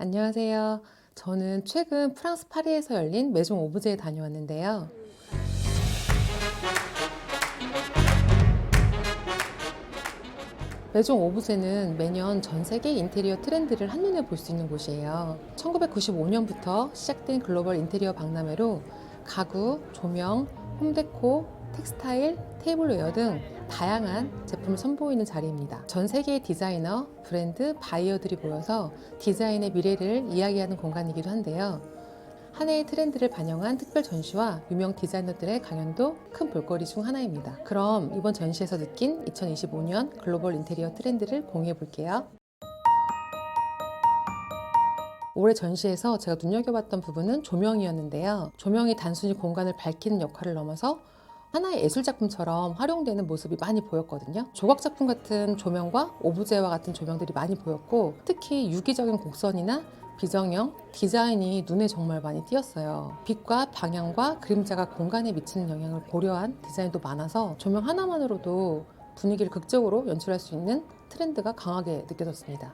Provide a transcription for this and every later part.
안녕하세요. 저는 최근 프랑스 파리에서 열린 메종 오브제에 다녀왔는데요. 메종 오브제는 매년 전 세계 인테리어 트렌드를 한눈에 볼 수 있는 곳이에요. 1995년부터 시작된 글로벌 인테리어 박람회로 가구, 조명, 홈데코, 텍스타일, 테이블웨어 등 다양한 제품을 선보이는 자리입니다. 전 세계의 디자이너, 브랜드, 바이어들이 모여서 디자인의 미래를 이야기하는 공간이기도 한데요. 한 해의 트렌드를 반영한 특별 전시와 유명 디자이너들의 강연도 큰 볼거리 중 하나입니다. 그럼 이번 전시에서 느낀 2025년 글로벌 인테리어 트렌드를 공유해 볼게요. 올해 전시에서 제가 눈여겨봤던 부분은 조명이었는데요. 조명이 단순히 공간을 밝히는 역할을 넘어서 하나의 예술작품처럼 활용되는 모습이 많이 보였거든요. 조각작품 같은 조명과 오브제와 같은 조명들이 많이 보였고, 특히 유기적인 곡선이나 비정형, 디자인이 눈에 정말 많이 띄었어요. 빛과 방향과 그림자가 공간에 미치는 영향을 고려한 디자인도 많아서 조명 하나만으로도 분위기를 극적으로 연출할 수 있는 트렌드가 강하게 느껴졌습니다.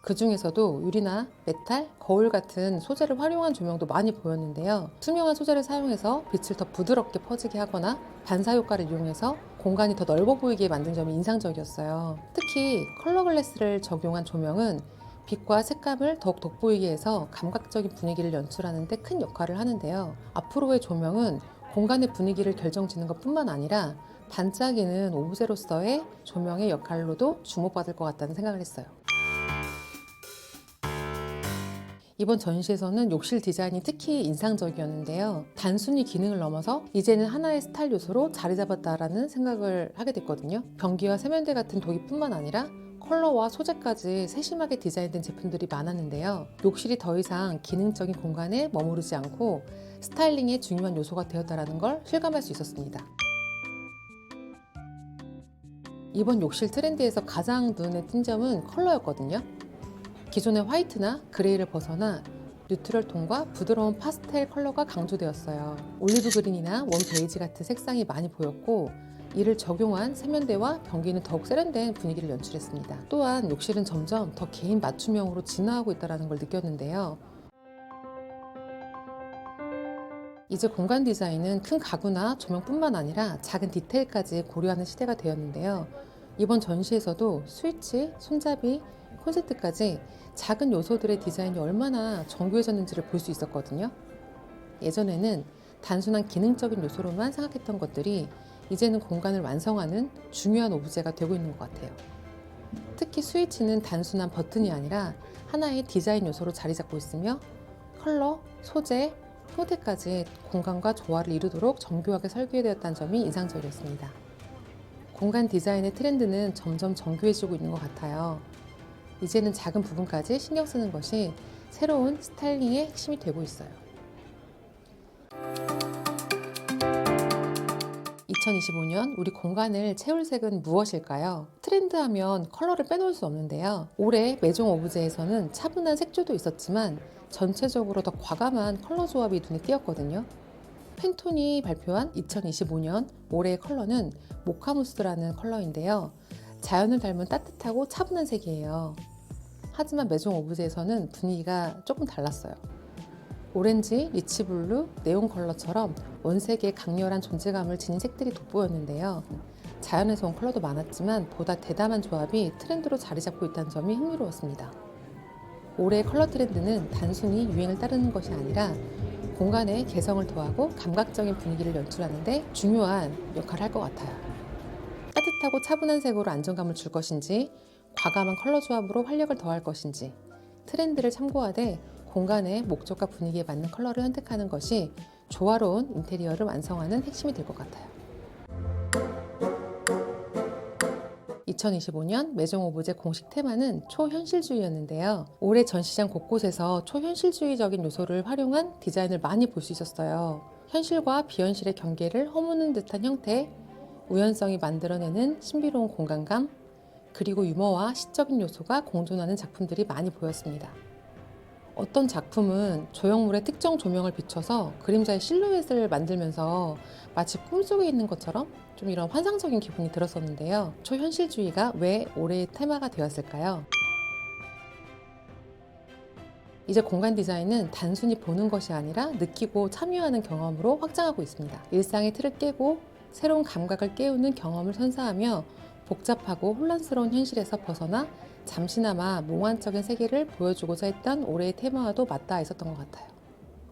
그 중에서도 유리나 메탈, 거울 같은 소재를 활용한 조명도 많이 보였는데요. 투명한 소재를 사용해서 빛을 더 부드럽게 퍼지게 하거나 반사 효과를 이용해서 공간이 더 넓어 보이게 만든 점이 인상적이었어요. 특히 컬러 글래스를 적용한 조명은 빛과 색감을 더욱 돋보이게 해서 감각적인 분위기를 연출하는 데 큰 역할을 하는데요. 앞으로의 조명은 공간의 분위기를 결정짓는 것뿐만 아니라 반짝이는 오브제로서의 조명의 역할로도 주목받을 것 같다는 생각을 했어요. 이번 전시에서는 욕실 디자인이 특히 인상적이었는데요. 단순히 기능을 넘어서 이제는 하나의 스타일 요소로 자리 잡았다라는 생각을 하게 됐거든요. 변기와 세면대 같은 도입뿐만 아니라 컬러와 소재까지 세심하게 디자인된 제품들이 많았는데요. 욕실이 더 이상 기능적인 공간에 머무르지 않고 스타일링의 중요한 요소가 되었다는 걸 실감할 수 있었습니다. 이번 욕실 트렌드에서 가장 눈에 띈 점은 컬러였거든요. 기존의 화이트나 그레이를 벗어나 뉴트럴 톤과 부드러운 파스텔 컬러가 강조되었어요. 올리브 그린이나 원 베이지 같은 색상이 많이 보였고, 이를 적용한 세면대와 변기는 더욱 세련된 분위기를 연출했습니다. 또한 욕실은 점점 더 개인 맞춤형으로 진화하고 있다는 걸 느꼈는데요. 이제 공간 디자인은 큰 가구나 조명뿐만 아니라 작은 디테일까지 고려하는 시대가 되었는데요. 이번 전시에서도 스위치, 손잡이, 콘센트까지 작은 요소들의 디자인이 얼마나 정교해졌는지를 볼 수 있었거든요. 예전에는 단순한 기능적인 요소로만 생각했던 것들이 이제는 공간을 완성하는 중요한 오브제가 되고 있는 것 같아요. 특히 스위치는 단순한 버튼이 아니라 하나의 디자인 요소로 자리 잡고 있으며, 컬러, 소재, 형태까지 공간과 조화를 이루도록 정교하게 설계되었다는 점이 인상적이었습니다. 공간 디자인의 트렌드는 점점 정교해지고 있는 것 같아요. 이제는 작은 부분까지 신경 쓰는 것이 새로운 스타일링의 핵심이 되고 있어요. 2025년 우리 공간을 채울 색은 무엇일까요? 트렌드 하면 컬러를 빼놓을 수 없는데요. 올해 메종 오브제에서는 차분한 색조도 있었지만 전체적으로 더 과감한 컬러 조합이 눈에 띄었거든요. 팬톤이 발표한 2025년 올해의 컬러는 모카무스라는 컬러인데요. 자연을 닮은 따뜻하고 차분한 색이에요. 하지만 메종 오브제에서는 분위기가 조금 달랐어요. 오렌지, 리치블루, 네온 컬러처럼 원색의 강렬한 존재감을 지닌 색들이 돋보였는데요. 자연에서 온 컬러도 많았지만 보다 대담한 조합이 트렌드로 자리 잡고 있다는 점이 흥미로웠습니다. 올해의 컬러 트렌드는 단순히 유행을 따르는 것이 아니라 공간에 개성을 더하고 감각적인 분위기를 연출하는 데 중요한 역할을 할 것 같아요. 따뜻하고 차분한 색으로 안정감을 줄 것인지, 과감한 컬러 조합으로 활력을 더할 것인지, 트렌드를 참고하되 공간의 목적과 분위기에 맞는 컬러를 선택하는 것이 조화로운 인테리어를 완성하는 핵심이 될 것 같아요. 2025년 메종 오브제 공식 테마는 초현실주의였는데요. 올해 전시장 곳곳에서 초현실주의적인 요소를 활용한 디자인을 많이 볼 수 있었어요. 현실과 비현실의 경계를 허무는 듯한 형태, 우연성이 만들어내는 신비로운 공간감, 그리고 유머와 시적인 요소가 공존하는 작품들이 많이 보였습니다. 어떤 작품은 조형물에 특정 조명을 비춰서 그림자의 실루엣을 만들면서 마치 꿈속에 있는 것처럼 좀 이런 환상적인 기분이 들었었는데요. 초현실주의가 왜 올해의 테마가 되었을까요? 이제 공간 디자인은 단순히 보는 것이 아니라 느끼고 참여하는 경험으로 확장하고 있습니다. 일상의 틀을 깨고 새로운 감각을 깨우는 경험을 선사하며 복잡하고 혼란스러운 현실에서 벗어나 잠시나마 몽환적인 세계를 보여주고자 했던 올해의 테마와도 맞닿아 있었던 것 같아요.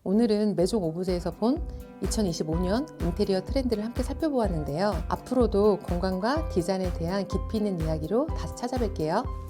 오늘은 매종 오브제에서 본 2025년 인테리어 트렌드를 함께 살펴보았는데요. 앞으로도 공간과 디자인에 대한 깊이 있는 이야기로 다시 찾아뵐게요.